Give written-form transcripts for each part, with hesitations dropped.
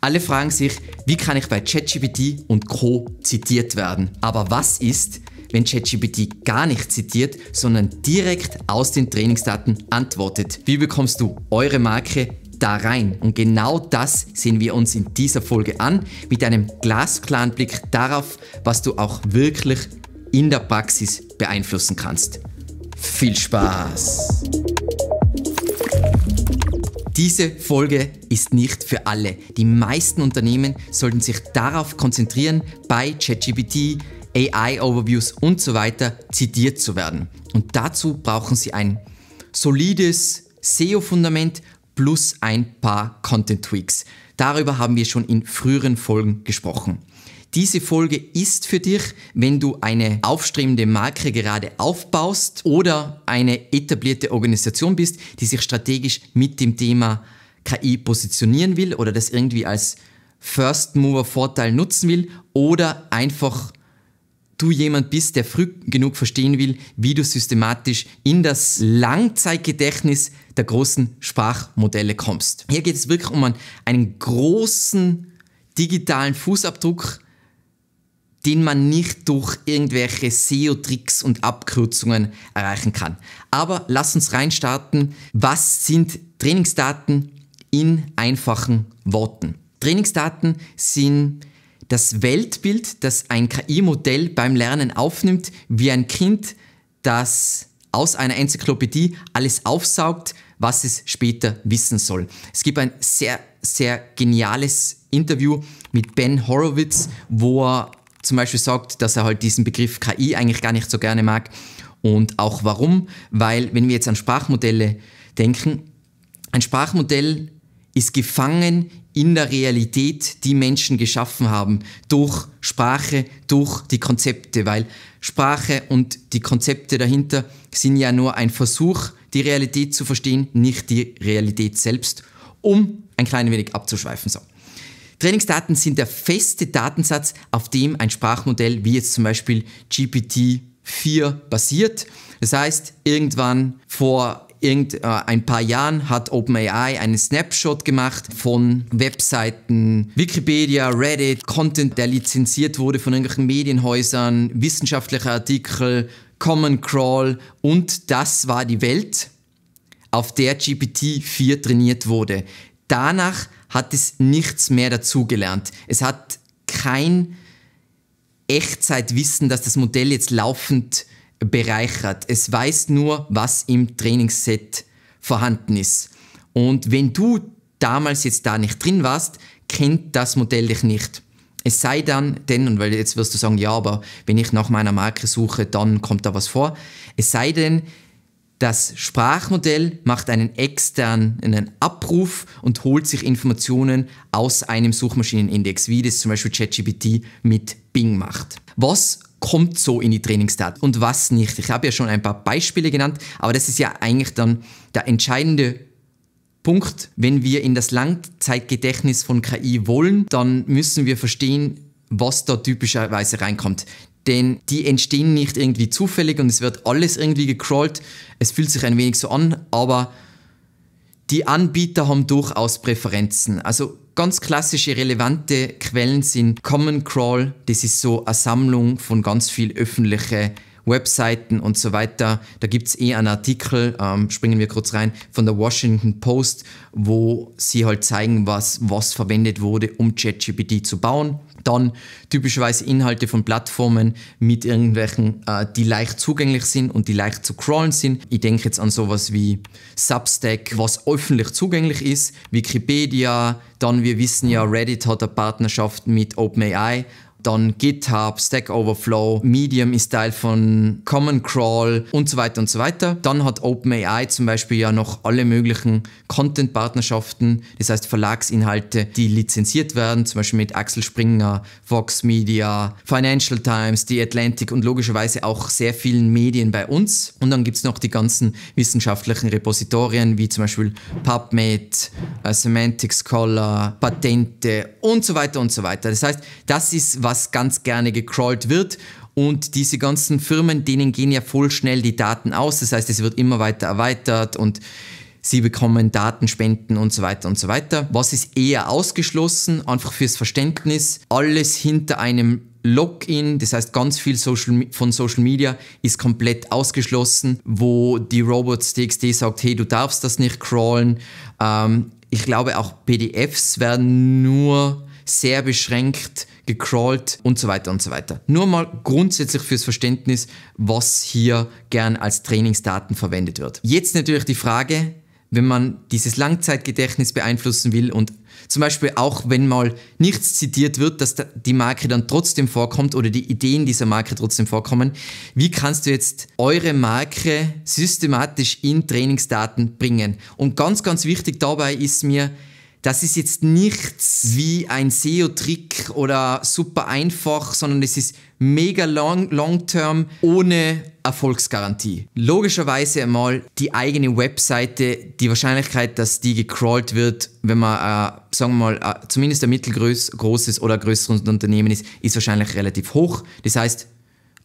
Alle fragen sich, wie kann ich bei ChatGPT und Co. zitiert werden? Aber was ist, wenn ChatGPT gar nicht zitiert, sondern direkt aus den Trainingsdaten antwortet? Wie bekommst du eure Marke da rein? Und genau das sehen wir uns in dieser Folge an, mit einem glasklaren Blick darauf, was du auch wirklich in der Praxis beeinflussen kannst. Viel Spaß! Diese Folge ist nicht für alle. Die meisten Unternehmen sollten sich darauf konzentrieren, bei ChatGPT, AI-Overviews und so weiter zitiert zu werden. Und dazu brauchen sie ein solides SEO-Fundament plus ein paar Content-Tweaks. Darüber haben wir schon in früheren Folgen gesprochen. Diese Folge ist für dich, wenn du eine aufstrebende Marke gerade aufbaust oder eine etablierte Organisation bist, die sich strategisch mit dem Thema KI positionieren will oder das irgendwie als First-Mover-Vorteil nutzen will oder einfach du jemand bist, der früh genug verstehen will, wie du systematisch in das Langzeitgedächtnis der großen Sprachmodelle kommst. Hier geht es wirklich um einen großen digitalen Fußabdruck, den man nicht durch irgendwelche SEO-Tricks und Abkürzungen erreichen kann. Aber lass uns reinstarten. Was sind Trainingsdaten in einfachen Worten? Trainingsdaten sind das Weltbild, das ein KI-Modell beim Lernen aufnimmt, wie ein Kind, das aus einer Enzyklopädie alles aufsaugt, was es später wissen soll. Es gibt ein sehr, sehr geniales Interview mit Ben Horowitz, wo er zum Beispiel sagt, dass er halt diesen Begriff KI eigentlich gar nicht so gerne mag. Und auch warum? Weil, wenn wir jetzt an Sprachmodelle denken, ein Sprachmodell ist gefangen in der Realität, die Menschen geschaffen haben, durch Sprache, durch die Konzepte, weil Sprache und die Konzepte dahinter sind ja nur ein Versuch, die Realität zu verstehen, nicht die Realität selbst, um ein klein wenig abzuschweifen. So. Trainingsdaten sind der feste Datensatz, auf dem ein Sprachmodell wie jetzt zum Beispiel GPT-4 basiert. Das heißt, irgendwann vor ein paar Jahren hat OpenAI einen Snapshot gemacht von Webseiten, Wikipedia, Reddit, Content, der lizenziert wurde von irgendwelchen Medienhäusern, wissenschaftliche Artikel, Common Crawl, und das war die Welt, auf der GPT-4 trainiert wurde. Danach hat es nichts mehr dazugelernt. Es hat kein Echtzeitwissen, das das Modell jetzt laufend bereichert. Es weiß nur, was im Trainingsset vorhanden ist. Und wenn du damals jetzt da nicht drin warst, kennt das Modell dich nicht. Es sei denn, und weil jetzt wirst du sagen, ja, aber wenn ich nach meiner Marke suche, dann kommt da was vor. Es sei denn, das Sprachmodell macht einen externen Abruf und holt sich Informationen aus einem Suchmaschinenindex, wie das zum Beispiel ChatGPT mit Bing macht. Was kommt so in die Trainingsdaten und was nicht? Ich habe ja schon ein paar Beispiele genannt, aber das ist ja eigentlich dann der entscheidende Punkt. Wenn wir in das Langzeitgedächtnis von KI wollen, dann müssen wir verstehen, was da typischerweise reinkommt. Denn die entstehen nicht irgendwie zufällig und es wird alles irgendwie gecrawlt. Es fühlt sich ein wenig so an, aber die Anbieter haben durchaus Präferenzen. Also ganz klassische, relevante Quellen sind Common Crawl. Das ist so eine Sammlung von ganz viel öffentlichen Webseiten und so weiter. Da gibt es einen Artikel, springen wir kurz rein, von der Washington Post, wo sie halt zeigen, was verwendet wurde, um ChatGPT zu bauen. Dann typischerweise Inhalte von Plattformen mit irgendwelchen, die leicht zugänglich sind und die leicht zu crawlen sind. Ich denke jetzt an sowas wie Substack, was öffentlich zugänglich ist, Wikipedia, dann wir wissen ja, Reddit hat eine Partnerschaft mit OpenAI, dann GitHub, Stack Overflow, Medium ist Teil von Common Crawl und so weiter und so weiter. Dann hat OpenAI zum Beispiel ja noch alle möglichen Content-Partnerschaften, das heißt Verlagsinhalte, die lizenziert werden, zum Beispiel mit Axel Springer, Vox Media, Financial Times, The Atlantic und logischerweise auch sehr vielen Medien bei uns. Und dann gibt es noch die ganzen wissenschaftlichen Repositorien, wie zum Beispiel PubMed, Semantic Scholar, Patente und so weiter und so weiter. Das heißt, das ist, was ganz gerne gecrawlt wird, und diese ganzen Firmen, denen gehen ja voll schnell die Daten aus, das heißt, es wird immer weiter erweitert und sie bekommen Datenspenden und so weiter und so weiter. Was ist eher ausgeschlossen, einfach fürs Verständnis, alles hinter einem Login, das heißt ganz viel von Social Media ist komplett ausgeschlossen, wo die Robots.txt sagt, hey, du darfst das nicht crawlen. Ich glaube auch PDFs werden nur sehr beschränkt gecrawlt und so weiter und so weiter. Nur mal grundsätzlich fürs Verständnis, was hier gern als Trainingsdaten verwendet wird. Jetzt natürlich die Frage, wenn man dieses Langzeitgedächtnis beeinflussen will und zum Beispiel auch, wenn mal nichts zitiert wird, dass die Marke dann trotzdem vorkommt oder die Ideen dieser Marke trotzdem vorkommen, wie kannst du jetzt eure Marke systematisch in Trainingsdaten bringen? Und ganz, ganz wichtig dabei ist mir, das ist jetzt nichts wie ein SEO-Trick oder super einfach, sondern es ist mega long-term, ohne Erfolgsgarantie. Logischerweise einmal die eigene Webseite, die Wahrscheinlichkeit, dass die gecrawlt wird, wenn man, sagen wir mal, zumindest ein mittelgroßes oder größeres Unternehmen ist wahrscheinlich relativ hoch. Das heißt,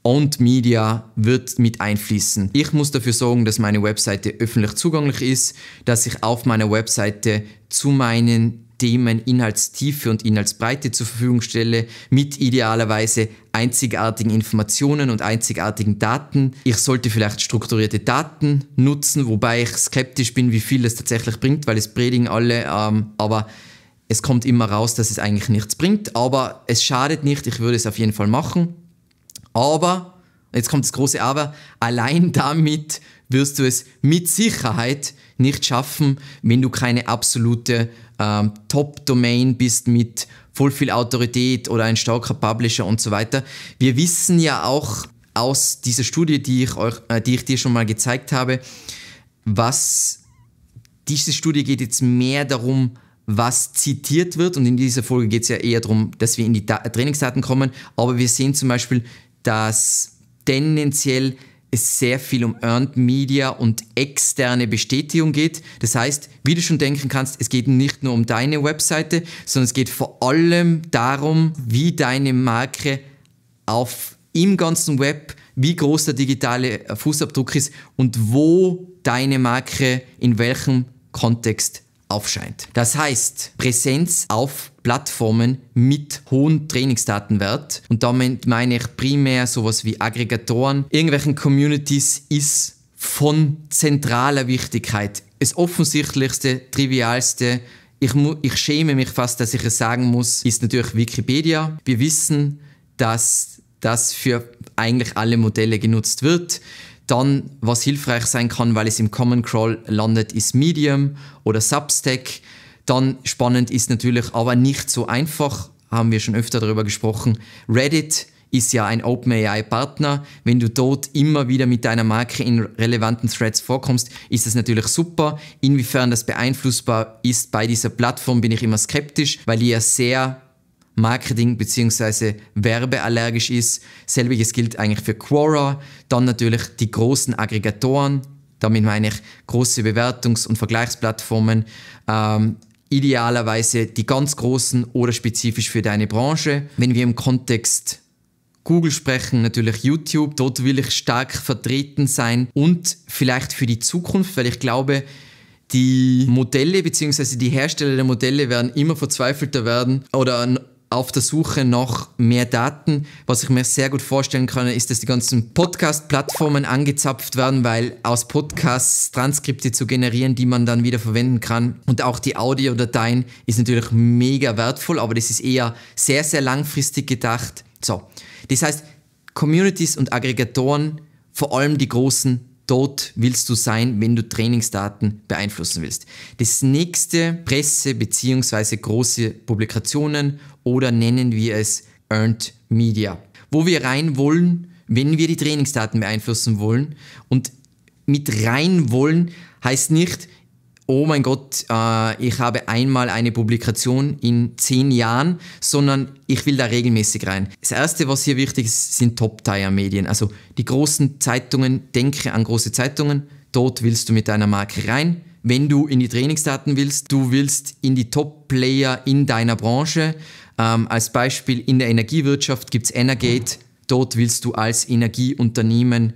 Owned Media wird mit einfließen. Ich muss dafür sorgen, dass meine Webseite öffentlich zugänglich ist, dass ich auf meiner Webseite zu meinen Themen Inhaltstiefe und Inhaltsbreite zur Verfügung stelle, mit idealerweise einzigartigen Informationen und einzigartigen Daten. Ich sollte vielleicht strukturierte Daten nutzen, wobei ich skeptisch bin, wie viel es tatsächlich bringt, weil es predigen alle, aber es kommt immer raus, dass es eigentlich nichts bringt, aber es schadet nicht, ich würde es auf jeden Fall machen. Aber, jetzt kommt das große Aber, allein damit wirst du es mit Sicherheit nicht schaffen, wenn du keine absolute Top-Domain bist mit voll viel Autorität oder ein starker Publisher und so weiter. Wir wissen ja auch aus dieser Studie, die ich dir schon mal gezeigt habe, diese Studie geht jetzt mehr darum, was zitiert wird, und in dieser Folge geht es ja eher darum, dass wir in die Trainingsdaten kommen, aber wir sehen zum Beispiel, dass tendenziell es sehr viel um Earned Media und externe Bestätigung geht. Das heißt, wie du schon denken kannst, es geht nicht nur um deine Webseite, sondern es geht vor allem darum, wie deine Marke im ganzen Web, wie groß der digitale Fußabdruck ist und wo deine Marke in welchem Kontext aufscheint. Das heißt, Präsenz auf Plattformen mit hohem Trainingsdatenwert, und damit meine ich primär sowas wie Aggregatoren, irgendwelchen Communities, ist von zentraler Wichtigkeit. Das offensichtlichste, trivialste, ich schäme mich fast, dass ich es sagen muss, ist natürlich Wikipedia. Wir wissen, dass das für eigentlich alle Modelle genutzt wird. Dann, was hilfreich sein kann, weil es im Common Crawl landet, ist Medium oder Substack. Dann spannend ist natürlich, aber nicht so einfach, haben wir schon öfter darüber gesprochen, Reddit ist ja ein OpenAI-Partner. Wenn du dort immer wieder mit deiner Marke in relevanten Threads vorkommst, ist das natürlich super. Inwiefern das beeinflussbar ist bei dieser Plattform, bin ich immer skeptisch, weil die ja sehr Marketing- bzw. werbeallergisch ist. Selbiges gilt eigentlich für Quora. Dann natürlich die großen Aggregatoren, damit meine ich große Bewertungs- und Vergleichsplattformen. Idealerweise die ganz großen oder spezifisch für deine Branche. Wenn wir im Kontext Google sprechen, natürlich YouTube. Dort will ich stark vertreten sein und vielleicht für die Zukunft, weil ich glaube, die Modelle bzw. die Hersteller der Modelle werden immer verzweifelter werden oder auf der Suche nach mehr Daten. Was ich mir sehr gut vorstellen kann, ist, dass die ganzen Podcast-Plattformen angezapft werden, weil aus Podcasts Transkripte zu generieren, die man dann wieder verwenden kann. Und auch die Audiodateien ist natürlich mega wertvoll, aber das ist eher sehr, sehr langfristig gedacht. So, das heißt, Communities und Aggregatoren, vor allem die großen, dort willst du sein, wenn du Trainingsdaten beeinflussen willst. Das nächste, Presse bzw. große Publikationen oder nennen wir es Earned Media. Wo wir rein wollen, wenn wir die Trainingsdaten beeinflussen wollen. Und mit rein wollen heißt nicht, oh mein Gott, ich habe einmal eine Publikation in 10 Jahren, sondern ich will da regelmäßig rein. Das Erste, was hier wichtig ist, sind Top-Tier-Medien. Also die großen Zeitungen, denke an große Zeitungen, dort willst du mit deiner Marke rein. Wenn du in die Trainingsdaten willst, du willst in die Top-Player in deiner Branche. Als Beispiel in der Energiewirtschaft gibt es Energate, dort willst du als Energieunternehmen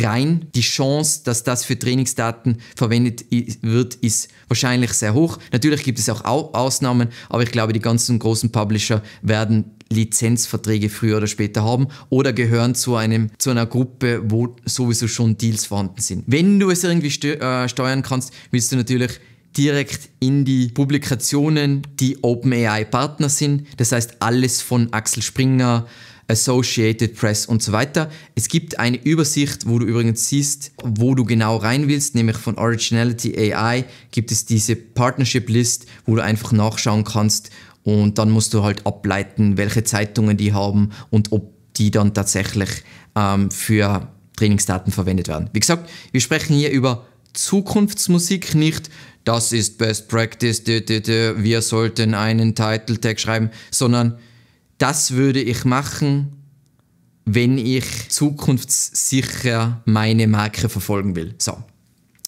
rein. Die Chance, dass das für Trainingsdaten verwendet wird, ist wahrscheinlich sehr hoch. Natürlich gibt es auch Ausnahmen, aber ich glaube, die ganzen großen Publisher werden Lizenzverträge früher oder später haben oder gehören zu einer Gruppe, wo sowieso schon Deals vorhanden sind. Wenn du es irgendwie steuern kannst, willst du natürlich direkt in die Publikationen, die OpenAI-Partner sind. Das heißt, alles von Axel Springer, Associated Press und so weiter. Es gibt eine Übersicht, wo du übrigens siehst, wo du genau rein willst, nämlich von Originality AI gibt es diese Partnership List, wo du einfach nachschauen kannst und dann musst du halt ableiten, welche Zeitungen die haben und ob die dann tatsächlich für Trainingsdaten verwendet werden. Wie gesagt, wir sprechen hier über Zukunftsmusik, nicht das ist Best Practice, wir sollten einen Title Tag schreiben, sondern das würde ich machen, wenn ich zukunftssicher meine Marke verfolgen will. So.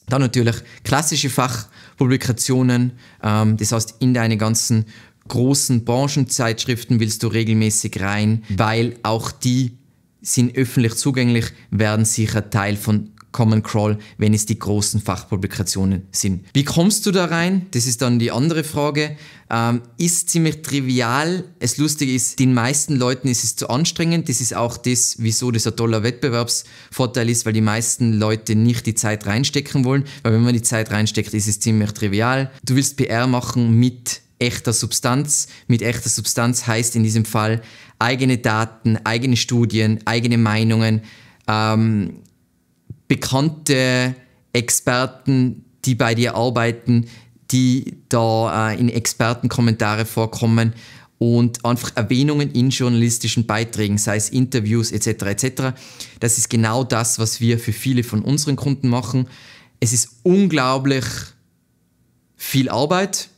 Dann natürlich klassische Fachpublikationen, das heißt in deine ganzen großen Branchenzeitschriften willst du regelmäßig rein, weil auch die sind öffentlich zugänglich, werden sicher Teil von Common Crawl, wenn es die großen Fachpublikationen sind. Wie kommst du da rein? Das ist dann die andere Frage. Ist ziemlich trivial. Das Lustige ist, den meisten Leuten ist es zu anstrengend. Das ist auch das, wieso das ein toller Wettbewerbsvorteil ist, weil die meisten Leute nicht die Zeit reinstecken wollen. Weil wenn man die Zeit reinsteckt, ist es ziemlich trivial. Du willst PR machen mit echter Substanz. Mit echter Substanz heißt in diesem Fall eigene Daten, eigene Studien, eigene Meinungen, bekannte Experten, die bei dir arbeiten, die da in Expertenkommentare vorkommen und einfach Erwähnungen in journalistischen Beiträgen, sei es Interviews etc. etc. Das ist genau das, was wir für viele von unseren Kunden machen. Es ist unglaublich viel Arbeit,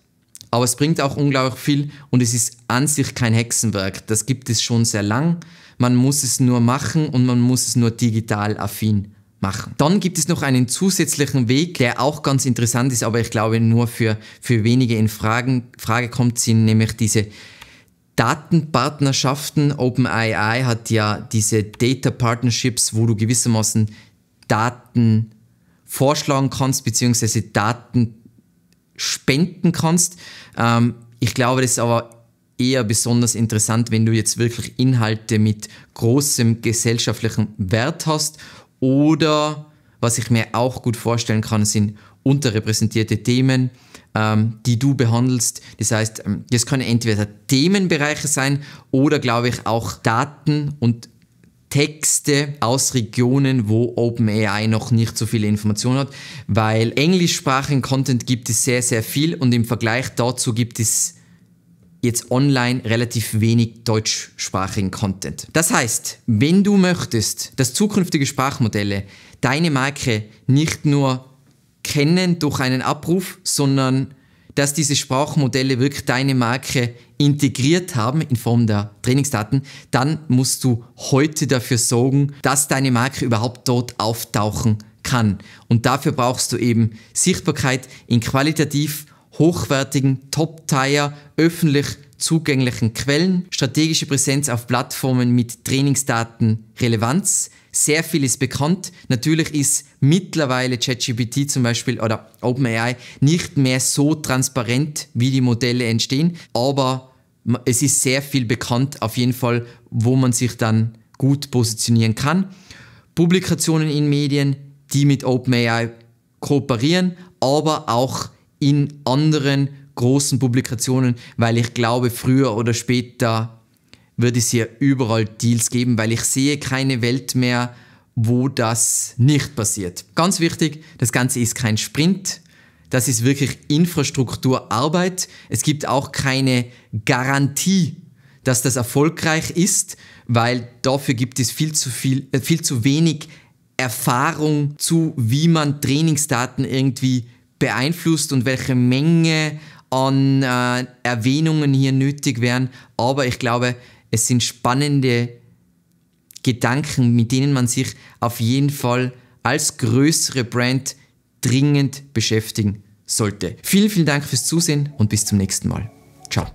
aber es bringt auch unglaublich viel und es ist an sich kein Hexenwerk. Das gibt es schon sehr lang. Man muss es nur machen und man muss es nur digital affin machen. Dann gibt es noch einen zusätzlichen Weg, der auch ganz interessant ist, aber ich glaube nur für wenige in Frage kommt, sind nämlich diese Datenpartnerschaften. OpenAI hat ja diese Data Partnerships, wo du gewissermaßen Daten vorschlagen kannst, beziehungsweise Daten spenden kannst. Ich glaube, das ist aber eher besonders interessant, wenn du jetzt wirklich Inhalte mit großem gesellschaftlichen Wert hast. Oder, was ich mir auch gut vorstellen kann, sind unterrepräsentierte Themen, die du behandelst. Das heißt, das können entweder Themenbereiche sein oder, glaube ich, auch Daten und Texte aus Regionen, wo OpenAI noch nicht so viele Informationen hat, weil englischsprachigen Content gibt es sehr, sehr viel und im Vergleich dazu gibt es jetzt online relativ wenig deutschsprachigen Content. Das heißt, wenn du möchtest, dass zukünftige Sprachmodelle deine Marke nicht nur kennen durch einen Abruf, sondern dass diese Sprachmodelle wirklich deine Marke integriert haben in Form der Trainingsdaten, dann musst du heute dafür sorgen, dass deine Marke überhaupt dort auftauchen kann. Und dafür brauchst du eben Sichtbarkeit in qualitativ hochwertigen, Top-Tier, öffentlich zugänglichen Quellen, strategische Präsenz auf Plattformen mit Trainingsdatenrelevanz. Sehr viel ist bekannt. Natürlich ist mittlerweile ChatGPT zum Beispiel oder OpenAI nicht mehr so transparent, wie die Modelle entstehen, aber es ist sehr viel bekannt, auf jeden Fall, wo man sich dann gut positionieren kann. Publikationen in Medien, die mit OpenAI kooperieren, aber auch in anderen großen Publikationen, weil ich glaube, früher oder später wird es hier überall Deals geben, weil ich sehe keine Welt mehr, wo das nicht passiert. Ganz wichtig, das Ganze ist kein Sprint, das ist wirklich Infrastrukturarbeit. Es gibt auch keine Garantie, dass das erfolgreich ist, weil dafür gibt es viel zu wenig Erfahrung zu, wie man Trainingsdaten irgendwie beeinflusst und welche Menge an Erwähnungen hier nötig wären. Aber ich glaube, es sind spannende Gedanken, mit denen man sich auf jeden Fall als größere Brand dringend beschäftigen sollte. Vielen, vielen Dank fürs Zusehen und bis zum nächsten Mal. Ciao.